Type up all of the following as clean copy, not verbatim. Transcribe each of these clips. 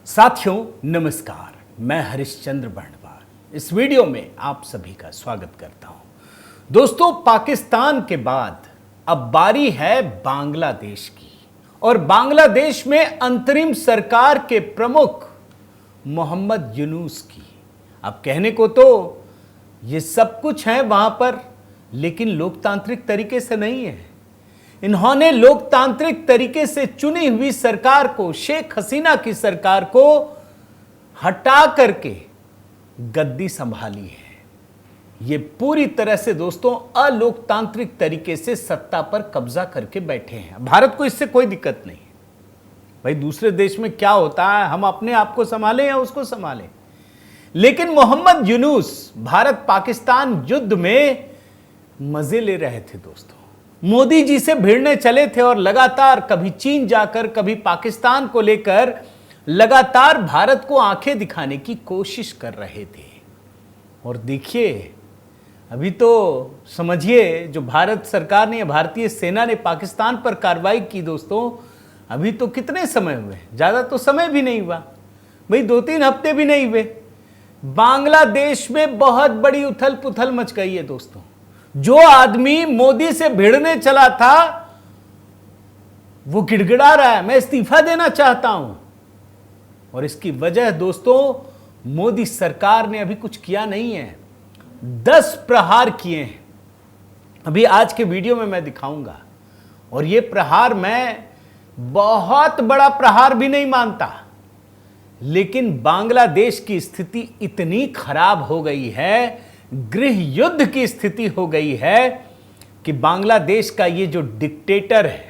साथियों नमस्कार, मैं हरिश्चंद्र बर्णवाल इस वीडियो में आप सभी का स्वागत करता हूं। दोस्तों, पाकिस्तान के बाद अब बारी है बांग्लादेश की और बांग्लादेश में अंतरिम सरकार के प्रमुख मोहम्मद यूनुस की। अब कहने को तो ये सब कुछ है वहां पर, लेकिन लोकतांत्रिक तरीके से नहीं है। इन्होंने लोकतांत्रिक तरीके से चुनी हुई सरकार को, शेख हसीना की सरकार को हटा करके गद्दी संभाली है। ये पूरी तरह से दोस्तों अलोकतांत्रिक तरीके से सत्ता पर कब्जा करके बैठे हैं। भारत को इससे कोई दिक्कत नहीं है। भाई, दूसरे देश में क्या होता है, हम अपने आप को संभालें या उसको संभालें। लेकिन मोहम्मद यूनुस भारत पाकिस्तान युद्ध में मजे ले रहे थे दोस्तों। मोदी जी से भिड़ने चले थे और लगातार कभी चीन जाकर कभी पाकिस्तान को लेकर लगातार भारत को आंखें दिखाने की कोशिश कर रहे थे। और देखिए, अभी तो समझिए जो भारत सरकार ने, भारतीय सेना ने पाकिस्तान पर कार्रवाई की दोस्तों, अभी तो कितने समय हुए, ज्यादा तो समय भी नहीं हुआ भाई, 2-3 हफ्ते भी नहीं हुए। बांग्लादेश में बहुत बड़ी उथल पुथल मच गई है दोस्तों। जो आदमी मोदी से भिड़ने चला था वो गिड़गिड़ा रहा है, मैं इस्तीफा देना चाहता हूं। और इसकी वजह दोस्तों, मोदी सरकार ने अभी कुछ किया नहीं है। 10 प्रहार किए हैं, अभी आज के वीडियो में मैं दिखाऊंगा। और ये प्रहार मैं बहुत बड़ा प्रहार भी नहीं मानता, लेकिन बांग्लादेश की स्थिति इतनी खराब हो गई है, गृह युद्ध की स्थिति हो गई है कि बांग्लादेश का ये जो डिक्टेटर है,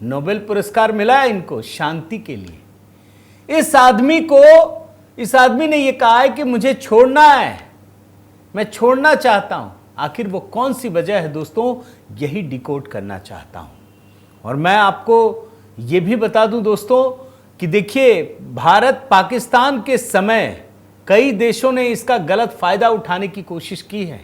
नोबेल पुरस्कार मिला है इनको शांति के लिए। इस आदमी ने ये कहा है कि मुझे छोड़ना है, मैं छोड़ना चाहता हूं। आखिर वो कौन सी वजह है दोस्तों, यही डिकोड करना चाहता हूं। और मैं आपको ये भी बता दूं दोस्तों कि देखिए, भारत पाकिस्तान के समय कई देशों ने इसका गलत फायदा उठाने की कोशिश की है।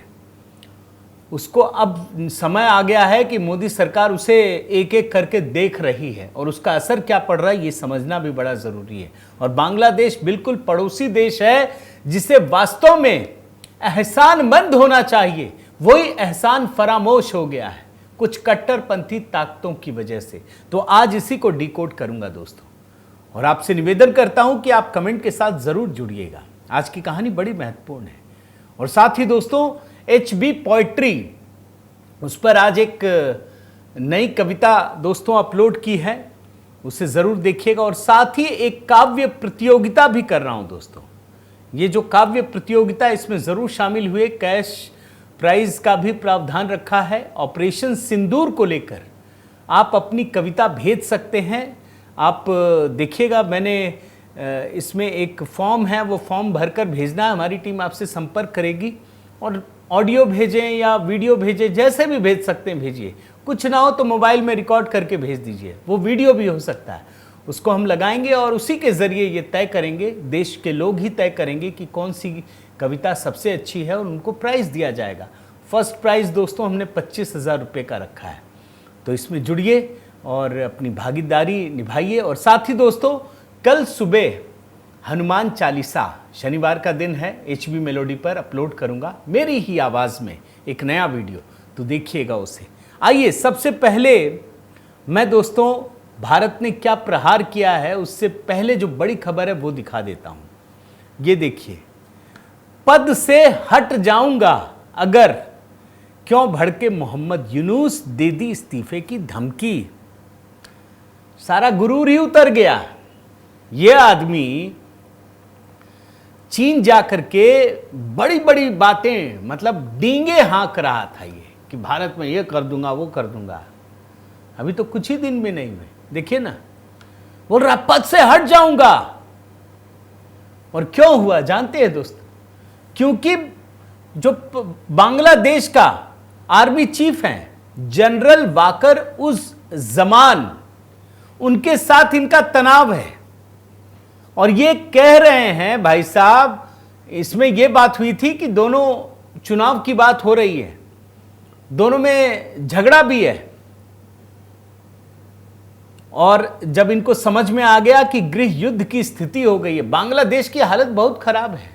उसको अब समय आ गया है कि मोदी सरकार उसे एक एक करके देख रही है और उसका असर क्या पड़ रहा है ये समझना भी बड़ा जरूरी है। और बांग्लादेश बिल्कुल पड़ोसी देश है जिसे वास्तव में एहसानमंद होना चाहिए, वही एहसान फरामोश हो गया है कुछ कट्टरपंथी ताकतों की वजह से। तो आज इसी को डिकोड करूंगा दोस्तों, और आपसे निवेदन करता हूं कि आप कमेंट के साथ जरूर जुड़िएगा। आज की कहानी बड़ी महत्वपूर्ण है। और साथ ही दोस्तों, HB पोएट्री, उस पर आज एक नई कविता दोस्तों अपलोड की है, उसे जरूर देखिएगा। और साथ ही एक काव्य प्रतियोगिता भी कर रहा हूं दोस्तों। ये जो काव्य प्रतियोगिता, इसमें जरूर शामिल हुए। कैश प्राइज का भी प्रावधान रखा है। ऑपरेशन सिंदूर को लेकर आप अपनी कविता भेज सकते हैं। आप देखिएगा, मैंने इसमें एक फॉर्म है, वो फॉर्म भरकर भेजना है। हमारी टीम आपसे संपर्क करेगी और ऑडियो भेजें या वीडियो भेजें, जैसे भी भेज सकते हैं भेजिए। कुछ ना हो तो मोबाइल में रिकॉर्ड करके भेज दीजिए, वो वीडियो भी हो सकता है। उसको हम लगाएंगे और उसी के ज़रिए ये तय करेंगे, देश के लोग ही तय करेंगे कि कौन सी कविता सबसे अच्छी है और उनको प्राइज़ दिया जाएगा। फर्स्ट प्राइज़ दोस्तों हमने 25,000 रुपये का रखा है। तो इसमें जुड़िए और अपनी भागीदारी निभाइए। और साथ ही दोस्तों, कल सुबह हनुमान चालीसा, शनिवार का दिन है, HB मेलोडी पर अपलोड करूंगा मेरी ही आवाज़ में एक नया वीडियो, तो देखिएगा उसे। आइए, सबसे पहले मैं दोस्तों भारत ने क्या प्रहार किया है उससे पहले जो बड़ी खबर है वो दिखा देता हूं। ये देखिए, पद से हट जाऊंगा अगर, क्यों भड़के मोहम्मद यूनुस, दे दी इस्तीफे की धमकी। सारा गुरूर ही उतर गया। ये आदमी चीन जाकर के बड़ी बड़ी बातें, मतलब डींगे हाँक रहा था ये कि भारत में ये कर दूंगा वो कर दूंगा। अभी तो कुछ ही दिन में नहीं हुए, देखिए ना, बोल रहा पद से हट जाऊंगा। और क्यों हुआ जानते हैं दोस्त, क्योंकि जो बांग्लादेश का आर्मी चीफ हैं जनरल वाकर उस जमान, उनके साथ इनका तनाव है। और ये कह रहे हैं भाई साहब, इसमें ये बात हुई थी कि दोनों चुनाव की बात हो रही है, दोनों में झगड़ा भी है। और जब इनको समझ में आ गया कि गृह युद्ध की स्थिति हो गई है, बांग्लादेश की हालत बहुत खराब है।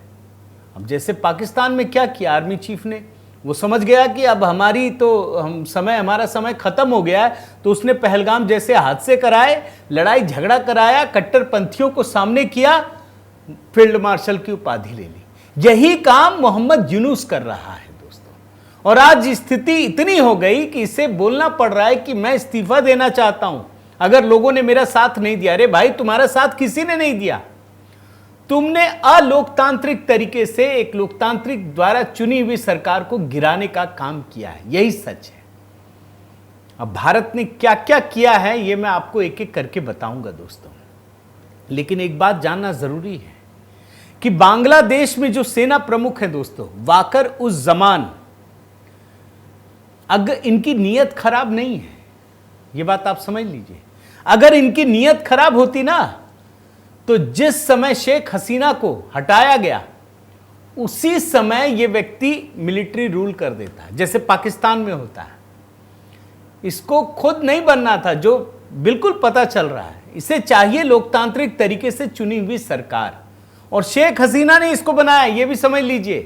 अब जैसे पाकिस्तान में क्या किया आर्मी चीफ ने, वो समझ गया कि अब हमारा समय खत्म हो गया है, तो उसने पहलगाम जैसे हादसे कराए, लड़ाई झगड़ा कराया, कट्टरपंथियों को सामने किया, फील्ड मार्शल की उपाधि ले ली। यही काम मोहम्मद यूनुस कर रहा है दोस्तों। और आज स्थिति इतनी हो गई कि इसे बोलना पड़ रहा है कि मैं इस्तीफा देना चाहता हूं अगर लोगों ने मेरा साथ नहीं दिया। अरे भाई, तुम्हारा साथ किसी ने नहीं दिया। तुमने अलोकतांत्रिक तरीके से एक लोकतांत्रिक द्वारा चुनी हुई सरकार को गिराने का काम किया है, यही सच है। अब भारत ने क्या क्या किया है यह मैं आपको एक एक करके बताऊंगा दोस्तों, लेकिन एक बात जानना जरूरी है कि बांग्लादेश में जो सेना प्रमुख है दोस्तों, वाकर उस जमान, अगर इनकी नीयत खराब नहीं है, यह बात आप समझ लीजिए। अगर इनकी नीयत खराब होती ना, तो जिस समय शेख हसीना को हटाया गया उसी समय यह व्यक्ति मिलिट्री रूल कर देता है, जैसे पाकिस्तान में होता है। इसको खुद नहीं बनना था, जो बिल्कुल पता चल रहा है। इसे चाहिए लोकतांत्रिक तरीके से चुनी हुई सरकार, और शेख हसीना ने इसको बनाया, यह भी समझ लीजिए।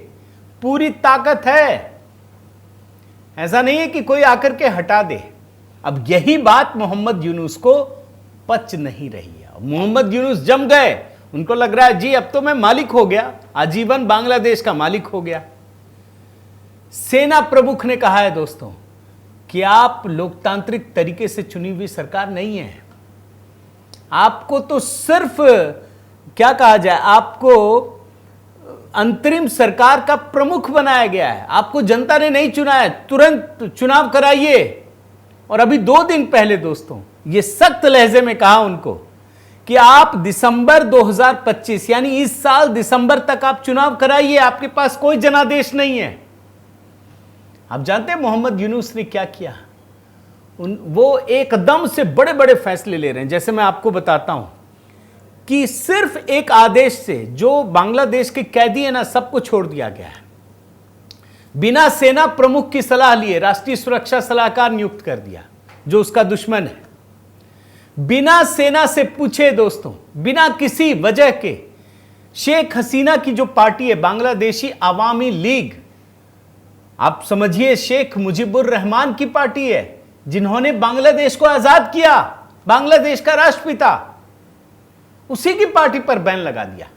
पूरी ताकत है, ऐसा नहीं है कि कोई आकर के हटा दे। अब यही बात मोहम्मद यूनुस को पच नहीं रही है। मोहम्मद यूनुस जम गए, उनको लग रहा है जी अब तो मैं मालिक हो गया, आजीवन बांग्लादेश का मालिक हो गया। सेना प्रमुख ने कहा है दोस्तों कि आप लोकतांत्रिक तरीके से चुनी हुई सरकार नहीं है। आपको तो सिर्फ क्या कहा जाए, आपको अंतरिम सरकार का प्रमुख बनाया गया है। आपको जनता ने नहीं चुना है, तुरंत चुनाव कराइए। और अभी 2 दिन पहले दोस्तों ये सख्त लहजे में कहा उनको कि आप दिसंबर 2025 यानी इस साल दिसंबर तक आप चुनाव कराइए, आपके पास कोई जनादेश नहीं है। आप जानते हैं मोहम्मद यूनुस ने क्या किया? वो एकदम से बड़े बड़े फैसले ले रहे हैं। जैसे मैं आपको बताता हूं कि सिर्फ एक आदेश से जो बांग्लादेश के कैदी है ना, सबको छोड़ दिया गया है। बिना सेना प्रमुख की सलाह लिए राष्ट्रीय सुरक्षा सलाहकार नियुक्त कर दिया, जो उसका दुश्मन है। बिना सेना से पूछे दोस्तों, बिना किसी वजह के, शेख हसीना की जो पार्टी है बांग्लादेशी आवामी लीग, आप समझिए शेख मुजीबुर रहमान की पार्टी है, जिन्होंने बांग्लादेश को आजाद किया, बांग्लादेश का राष्ट्रपिता, उसी की पार्टी पर बैन लगा दिया।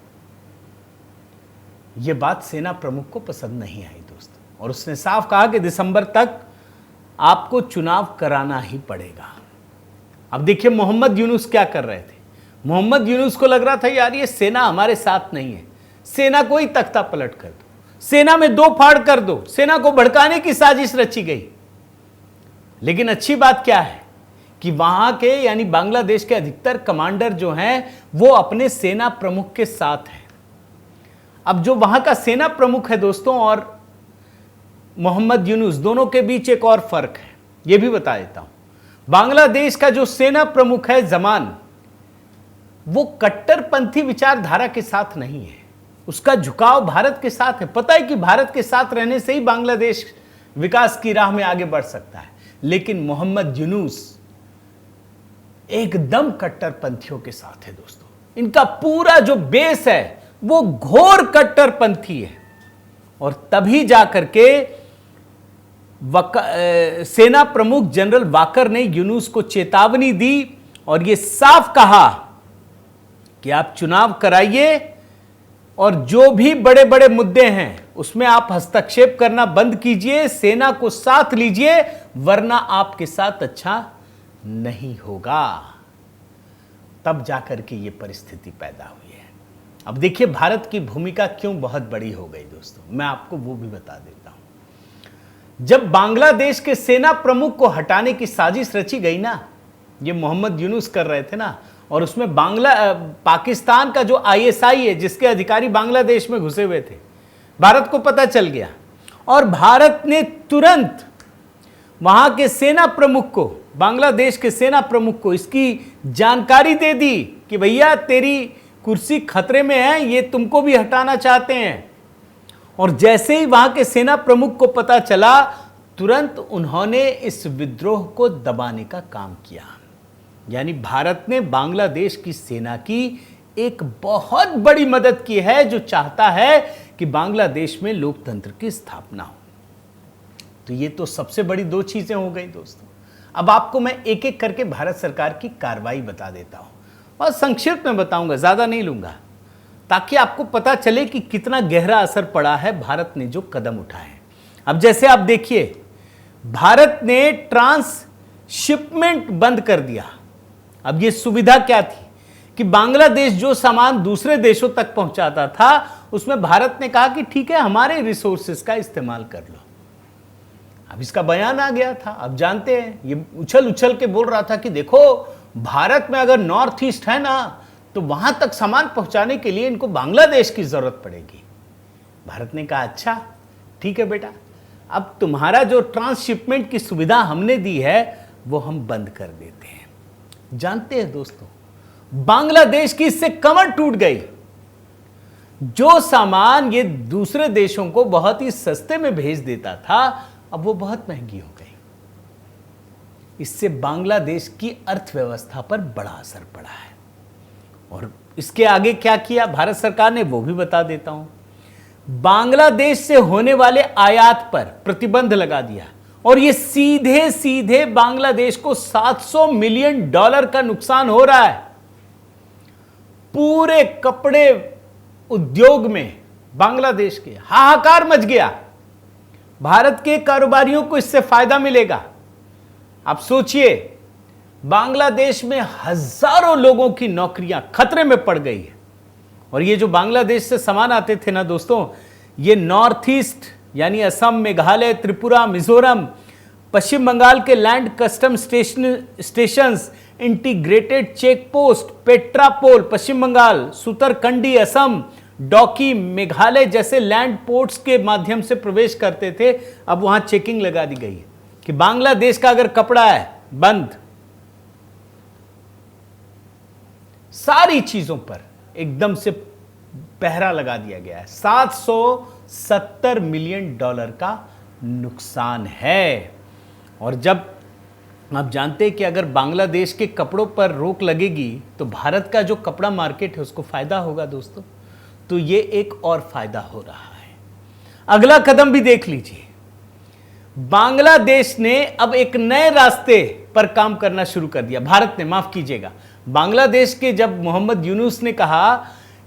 यह बात सेना प्रमुख को पसंद नहीं आई दोस्तों, और उसने साफ कहा कि दिसंबर तक आपको चुनाव कराना ही पड़ेगा। अब देखिए मोहम्मद यूनुस क्या कर रहे थे। मोहम्मद यूनुस को लग रहा था यार ये सेना हमारे साथ नहीं है, सेना को ही तख्ता पलट कर दो, सेना में 2 फाड़ कर दो, सेना को भड़काने की साजिश रची गई। लेकिन अच्छी बात क्या है कि वहां के यानी बांग्लादेश के अधिकतर कमांडर जो हैं वो अपने सेना प्रमुख के साथ हैं। अब जो वहां का सेना प्रमुख है दोस्तों और मोहम्मद यूनुस, दोनों के बीच एक और फर्क है, यह भी बता देता हूं। बांग्लादेश का जो सेना प्रमुख है जमान, वो कट्टरपंथी विचारधारा के साथ नहीं है, उसका झुकाव भारत के साथ है। पता है कि भारत के साथ रहने से ही बांग्लादेश विकास की राह में आगे बढ़ सकता है। लेकिन मोहम्मद यूनुस एकदम कट्टरपंथियों के साथ है दोस्तों। इनका पूरा जो बेस है वो घोर कट्टरपंथी है, और तभी जाकर के सेना प्रमुख जनरल वाकर ने यूनुस को चेतावनी दी और यह साफ कहा कि आप चुनाव कराइए और जो भी बड़े बड़े मुद्दे हैं उसमें आप हस्तक्षेप करना बंद कीजिए, सेना को साथ लीजिए, वरना आपके साथ अच्छा नहीं होगा। तब जाकर के ये परिस्थिति पैदा हुई है। अब देखिए भारत की भूमिका क्यों बहुत बड़ी हो गई दोस्तों, मैं आपको वो भी बता देता हूं। जब बांग्लादेश के सेना प्रमुख को हटाने की साजिश रची गई ना, ये मोहम्मद यूनुस कर रहे थे ना, और उसमें पाकिस्तान का जो ISI है जिसके अधिकारी बांग्लादेश में घुसे हुए थे, भारत को पता चल गया और भारत ने तुरंत वहां के सेना प्रमुख को, बांग्लादेश के सेना प्रमुख को इसकी जानकारी दे दी कि भैया तेरी कुर्सी खतरे में है, ये तुमको भी हटाना चाहते हैं। और जैसे ही वहां के सेना प्रमुख को पता चला, तुरंत उन्होंने इस विद्रोह को दबाने का काम किया। यानी भारत ने बांग्लादेश की सेना की एक बहुत बड़ी मदद की है, जो चाहता है कि बांग्लादेश में लोकतंत्र की स्थापना हो। तो ये तो सबसे बड़ी दो चीजें हो गई दोस्तों। अब आपको मैं एक एक करके भारत सरकार की कार्रवाई बता देता हूं और संक्षिप्त में बताऊंगा, ज्यादा नहीं लूंगा, ताकि आपको पता चले कि कितना गहरा असर पड़ा है भारत ने जो कदम उठाए हैं। अब जैसे आप देखिए, भारत ने ट्रांसशिपमेंट बंद कर दिया। अब ये सुविधा क्या थी कि बांग्लादेश जो सामान दूसरे देशों तक पहुंचाता था, उसमें भारत ने कहा कि ठीक है, हमारे रिसोर्सेस का इस्तेमाल कर लो। अब इसका बयान आ गया था। अब जानते हैं, ये उछल उछल के बोल रहा था कि देखो, भारत में अगर नॉर्थ ईस्ट है ना, तो वहां तक सामान पहुंचाने के लिए इनको बांग्लादेश की जरूरत पड़ेगी। भारत ने कहा अच्छा ठीक है बेटा, अब तुम्हारा जो ट्रांसशिपमेंट की सुविधा हमने दी है वो हम बंद कर देते हैं। जानते हैं दोस्तों, बांग्लादेश की इससे कमर टूट गई। जो सामान ये दूसरे देशों को बहुत ही सस्ते में भेज देता था, अब वो बहुत महंगी हो गई। इससे बांग्लादेश की अर्थव्यवस्था पर बड़ा असर पड़ा है। और इसके आगे क्या किया भारत सरकार ने, वो भी बता देता हूं। बांग्लादेश से होने वाले आयात पर प्रतिबंध लगा दिया और ये सीधे सीधे बांग्लादेश को $700 मिलियन का नुकसान हो रहा है। पूरे कपड़े उद्योग में बांग्लादेश के हाहाकार मच गया। भारत के कारोबारियों को इससे फायदा मिलेगा। आप सोचिए, बांग्लादेश में हजारों लोगों की नौकरियां खतरे में पड़ गई है। और ये जो बांग्लादेश से सामान आते थे ना दोस्तों, ये नॉर्थ ईस्ट यानी असम, मेघालय, त्रिपुरा, मिजोरम, पश्चिम बंगाल के land custom stations, integrated check post, Petrapole Paschim Bengal, Sutarkandi Assam, Dawki Meghalaya जैसे लैंड पोर्ट्स के माध्यम से प्रवेश करते थे। अब वहां चेकिंग लगा दी गई है कि बांग्लादेश का अगर कपड़ा है बंद। सारी चीजों पर एकदम से पहरा लगा दिया गया है। $770 मिलियन का नुकसान है। और जब आप जानते हैं कि अगर बांग्लादेश के कपड़ों पर रोक लगेगी तो भारत का जो कपड़ा मार्केट है उसको फायदा होगा दोस्तों। तो ये एक और फायदा हो रहा है। अगला कदम भी देख लीजिए, बांग्लादेश ने अब एक नए रास्ते पर काम करना शुरू कर दिया। भारत ने, माफ कीजिएगा, बांग्लादेश के जब मोहम्मद यूनुस ने कहा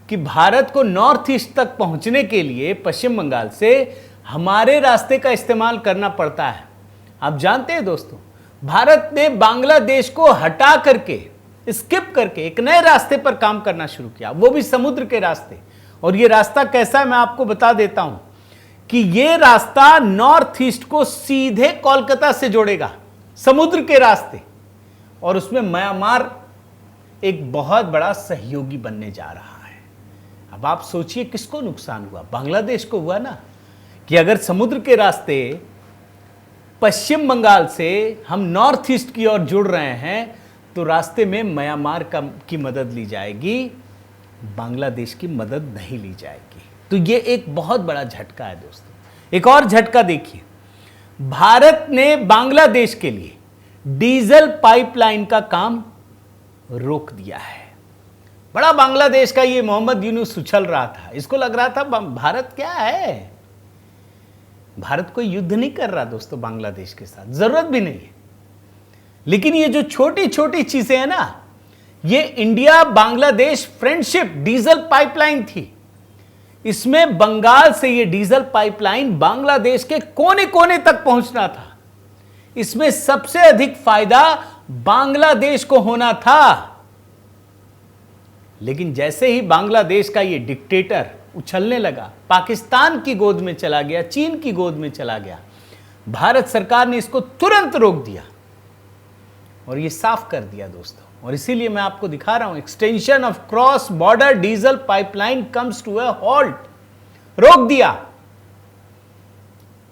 कि भारत को नॉर्थ ईस्ट तक पहुंचने के लिए पश्चिम बंगाल से हमारे रास्ते का इस्तेमाल करना पड़ता है। आप जानते हैं दोस्तों, भारत ने बांग्लादेश को हटा करके, स्किप करके एक नए रास्ते पर काम करना शुरू किया, वो भी समुद्र के रास्ते। और ये रास्ता कैसा है मैं आपको बता देता हूं कि ये रास्ता नॉर्थ ईस्ट को सीधे कोलकाता से जोड़ेगा, समुद्र के रास्ते। और उसमें म्यांमार एक बहुत बड़ा सहयोगी बनने जा रहा है। अब आप सोचिए किसको नुकसान हुआ, बांग्लादेश को हुआ ना, कि अगर समुद्र के रास्ते पश्चिम बंगाल से हम नॉर्थ ईस्ट की ओर जुड़ रहे हैं तो रास्ते में म्यांमार की मदद ली जाएगी, बांग्लादेश की मदद नहीं ली जाएगी। तो ये एक बहुत बड़ा झटका है दोस्तों। एक और झटका देखिए, भारत ने बांग्लादेश के लिए डीजल पाइपलाइन का काम रोक दिया है। बड़ा बांग्लादेश का ये मोहम्मद यूनुस उछल रहा था, इसको लग रहा था भारत क्या है, भारत कोई युद्ध नहीं कर रहा दोस्तों बांग्लादेश के साथ, जरूरत भी नहीं है। लेकिन ये जो छोटी छोटी चीजें हैं ना, ये India Bangladesh friendship diesel pipeline थी। इसमें बंगाल से ये डीजल पाइपलाइन बांग्लादेश के कोने कोने तक पहुंचना था। इसमें सबसे अधिक फायदा बांग्लादेश को होना था। लेकिन जैसे ही बांग्लादेश का ये डिक्टेटर उछलने लगा, पाकिस्तान की गोद में चला गया, चीन की गोद में चला गया, भारत सरकार ने इसको तुरंत रोक दिया और ये साफ कर दिया दोस्तों। और इसीलिए मैं आपको दिखा रहा हूं, extension of cross border diesel pipeline comes to a halt, रोक दिया।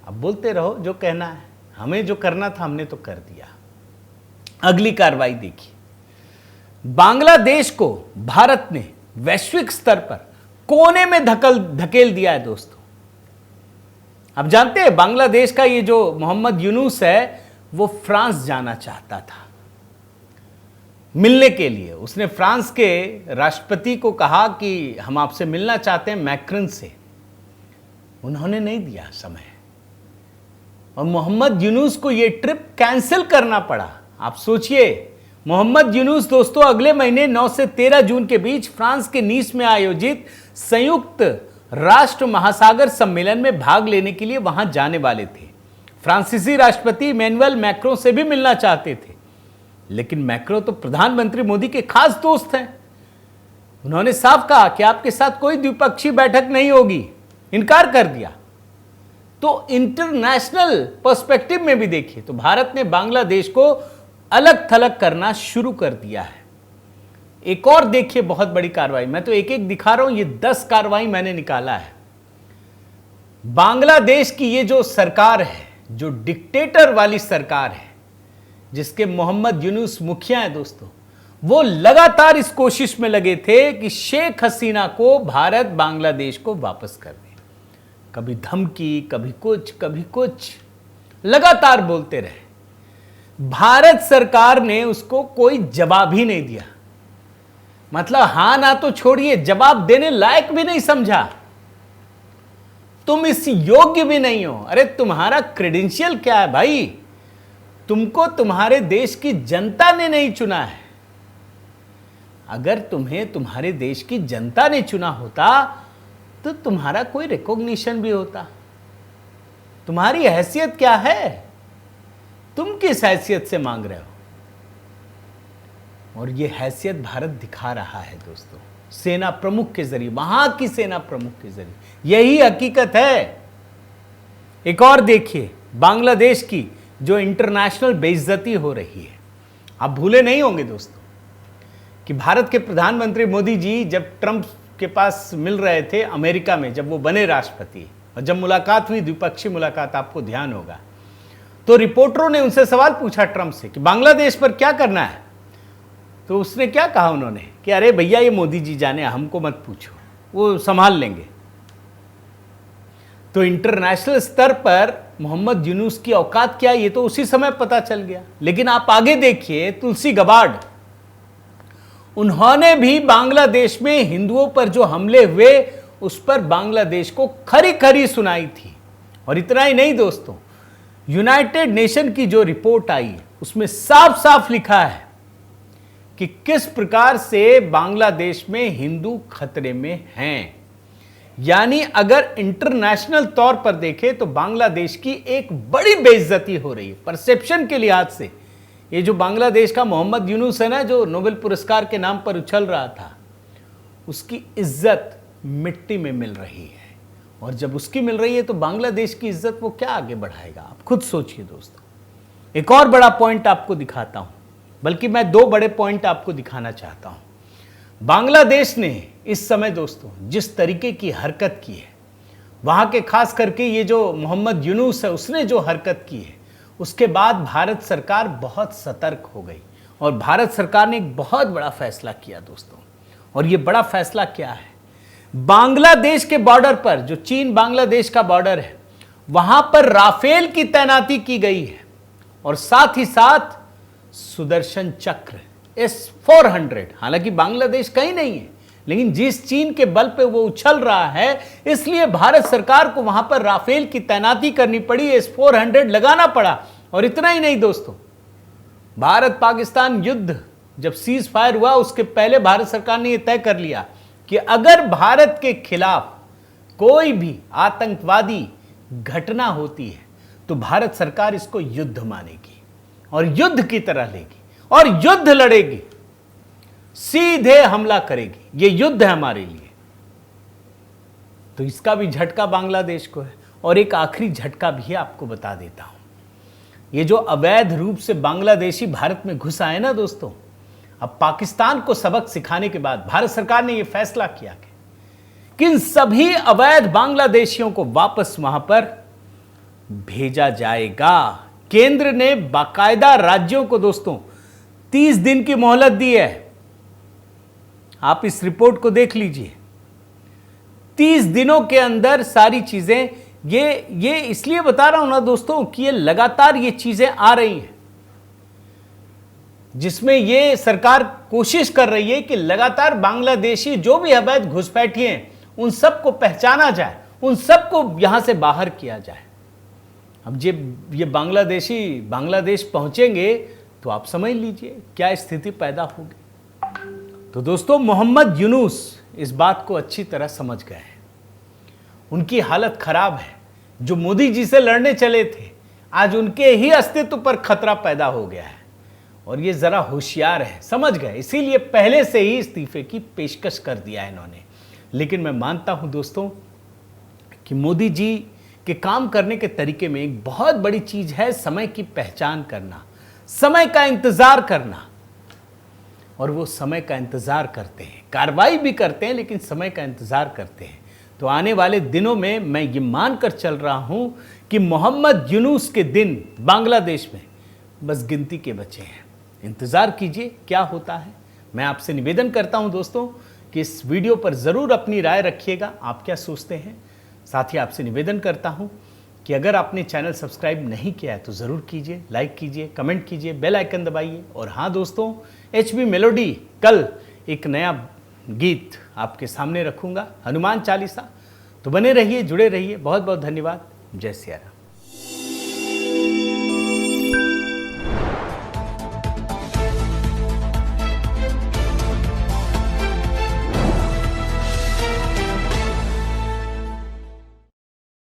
अब बोलते रहो जो कहना है, हमें जो करना था हमने तो कर दिया। अगली कार्रवाई देखिए, बांग्लादेश को भारत ने वैश्विक स्तर पर कोने में धकेल दिया है दोस्तों। अब जानते हैं बांग्लादेश का ये जो मोहम्मद यूनुस है वो फ्रांस जाना चाहता था, मिलने के लिए। उसने फ्रांस के राष्ट्रपति को कहा कि हम आपसे मिलना चाहते हैं, मैक्रन से। उन्होंने नहीं दिया समय और मोहम्मद यूनुस को यह ट्रिप कैंसिल करना पड़ा। आप सोचिए, मोहम्मद यूनुस दोस्तों अगले महीने 9 से 13 जून के बीच फ्रांस के नीस में आयोजित संयुक्त राष्ट्र महासागर सम्मेलन में भाग लेने के लिए वहां जाने वाले थे। फ्रांसीसी राष्ट्रपति इमैनुअल मैक्रों से भी मिलना चाहते थे, लेकिन मैक्रो तो प्रधानमंत्री मोदी के खास दोस्त हैं। उन्होंने साफ कहा कि आपके साथ कोई द्विपक्षीय बैठक नहीं होगी, इनकार कर दिया। तो इंटरनेशनल पर्सपेक्टिव में भी देखिए तो भारत ने बांग्लादेश को अलग थलग करना शुरू कर दिया है। एक और देखिए बहुत बड़ी कार्रवाई, मैं तो एक एक दिखा रहा हूं, ये 10 कार्रवाई मैंने निकाला है। बांग्लादेश की ये जो सरकार है, जो डिक्टेटर वाली सरकार है, जिसके मोहम्मद यूनुस मुखिया है दोस्तों, वो लगातार इस कोशिश में लगे थे कि शेख हसीना को भारत बांग्लादेश को वापस कर दे। कभी धमकी, कभी कुछ लगातार बोलते रहे। भारत सरकार ने उसको कोई जवाब ही नहीं दिया। मतलब हां ना तो छोड़िए, जवाब देने लायक भी नहीं समझा। तुम इस योग्य भी नहीं हो। अरे तुम्हारा क्रेडेंशियल क्या है भाई? तुमको तुम्हारे देश की जनता ने नहीं चुना है। अगर तुम्हें तुम्हारे देश की जनता ने चुना होता तो तुम्हारा कोई रिकॉग्निशन भी होता। तुम्हारी हैसियत क्या है? तुम किस हैसियत से मांग रहे हो? और यह हैसियत भारत दिखा रहा है दोस्तों, सेना प्रमुख के जरिए, वहां की सेना प्रमुख के जरिए। यही हकीकत है। एक और देखिए, बांग्लादेश की जो इंटरनेशनल बेइज्जती हो रही है। आप भूले नहीं होंगे दोस्तों कि भारत के प्रधानमंत्री मोदी जी जब ट्रंप के पास मिल रहे थे अमेरिका में, जब वो बने राष्ट्रपति, और जब मुलाकात हुई, द्विपक्षीय मुलाकात, आपको ध्यान होगा, तो रिपोर्टरों ने उनसे सवाल पूछा ट्रंप से कि बांग्लादेश पर क्या करना है। तो उसने क्या कहा उन्होंने कि अरे भैया ये मोदी जी जाने, हमको मत पूछो, वो संभाल लेंगे। तो इंटरनेशनल स्तर पर मोहम्मद यूनुस की औकात क्या, ये तो उसी समय पता चल गया। लेकिन आप आगे देखिए, तुलसी गबार्ड, उन्होंने भी बांग्लादेश में हिंदुओं पर जो हमले हुए उस पर बांग्लादेश को खरी खरी सुनाई थी। और इतना ही नहीं दोस्तों, यूनाइटेड नेशन की जो रिपोर्ट आई उसमें साफ साफ लिखा है कि किस प्रकार से बांग्लादेश में हिंदू खतरे में हैं। यानी अगर इंटरनेशनल तौर पर देखें तो बांग्लादेश की एक बड़ी बेइज्जती हो रही है परसेप्शन के लिहाज से। ये जो बांग्लादेश का मोहम्मद यूनुस है ना, जो नोबेल पुरस्कार के नाम पर उछल रहा था, उसकी इज्जत मिट्टी में मिल रही है। और जब उसकी मिल रही है तो बांग्लादेश की इज्जत वो क्या आगे बढ़ाएगा? आप खुद सोचिए दोस्तों। एक और बड़ा पॉइंट आपको दिखाता हूं, बल्कि मैं 2 बड़े पॉइंट आपको दिखाना चाहता हूं। बांग्लादेश ने इस समय दोस्तों जिस तरीके की हरकत की है, वहां के खास करके ये जो मोहम्मद यूनुस है उसने जो हरकत की है, उसके बाद भारत सरकार बहुत सतर्क हो गई। और भारत सरकार ने एक बहुत बड़ा फैसला किया दोस्तों। और ये बड़ा फैसला क्या है? बांग्लादेश के बॉर्डर पर, जो चीन बांग्लादेश का बॉर्डर है, वहां पर राफेल की तैनाती की गई है। और साथ ही साथ सुदर्शन चक्र S-400, हालांकि बांग्लादेश कहीं नहीं है, लेकिन जिस चीन के बल पे वो उछल रहा है, इसलिए भारत सरकार को वहां पर राफेल की तैनाती करनी पड़ी, S-400 लगाना पड़ा। और इतना ही नहीं दोस्तों, भारत पाकिस्तान युद्ध जब सीज फायर हुआ उसके पहले भारत सरकार ने यह तय कर लिया कि अगर भारत के खिलाफ कोई भी आतंकवादी घटना होती है तो भारत सरकार इसको युद्ध मानेगी और युद्ध की तरह लेगी और युद्ध लड़ेगी, सीधे हमला करेगी। ये युद्ध है हमारे लिए। तो इसका भी झटका बांग्लादेश को है। और एक आखिरी झटका भी आपको बता देता हूं। ये जो अवैध रूप से बांग्लादेशी भारत में घुस आए ना दोस्तों, अब पाकिस्तान को सबक सिखाने के बाद भारत सरकार ने यह फैसला किया कि इन सभी अवैध बांग्लादेशियों को वापस वहां पर भेजा जाएगा। केंद्र ने बाकायदा राज्यों को दोस्तों 30 दिन की मोहलत दी है। आप इस रिपोर्ट को देख लीजिए। 30 दिनों के अंदर सारी चीजें, ये इसलिए बता रहा हूं ना दोस्तों कि ये लगातार ये चीजें आ रही हैं। जिसमें ये सरकार कोशिश कर रही है कि लगातार बांग्लादेशी जो भी अवैध घुसपैठिए हैं उन सबको पहचाना जाए, उन सबको यहां से बाहर किया जाए। अब ये बांग्लादेशी बांग्लादेश पहुंचेंगे तो आप समझ लीजिए क्या स्थिति पैदा होगी। तो दोस्तों, मोहम्मद यूनुस इस बात को अच्छी तरह समझ गए हैं। उनकी हालत खराब है। जो मोदी जी से लड़ने चले थे, आज उनके ही अस्तित्व पर खतरा पैदा हो गया है और ये जरा होशियार है, समझ गए, इसीलिए पहले से ही इस्तीफे की पेशकश कर दिया है इन्होंने। लेकिन मैं मानता हूं दोस्तों कि मोदी जी के काम करने के तरीके में एक बहुत बड़ी चीज है समय की पहचान करना, समय का इंतजार करना। और वो समय का इंतजार करते हैं, कार्रवाई भी करते हैं, लेकिन समय का इंतजार करते हैं। तो आने वाले दिनों में मैं ये मानकर चल रहा हूं कि मोहम्मद यूनुस के दिन बांग्लादेश में बस गिनती के बचे हैं। इंतजार कीजिए क्या होता है। मैं आपसे निवेदन करता हूं दोस्तों कि इस वीडियो पर ज़रूर अपनी राय रखिएगा, आप क्या सोचते हैं। साथ ही आपसे निवेदन करता हूं कि अगर आपने चैनल सब्सक्राइब नहीं किया है तो ज़रूर कीजिए, लाइक कीजिए, कमेंट कीजिए, बेल आइकन दबाइए। और हाँ दोस्तों, HB मेलोडी कल एक नया गीत आपके सामने रखूंगा, हनुमान चालीसा। तो बने रहिए, जुड़े रहिए। बहुत बहुत धन्यवाद। जय सिया राम।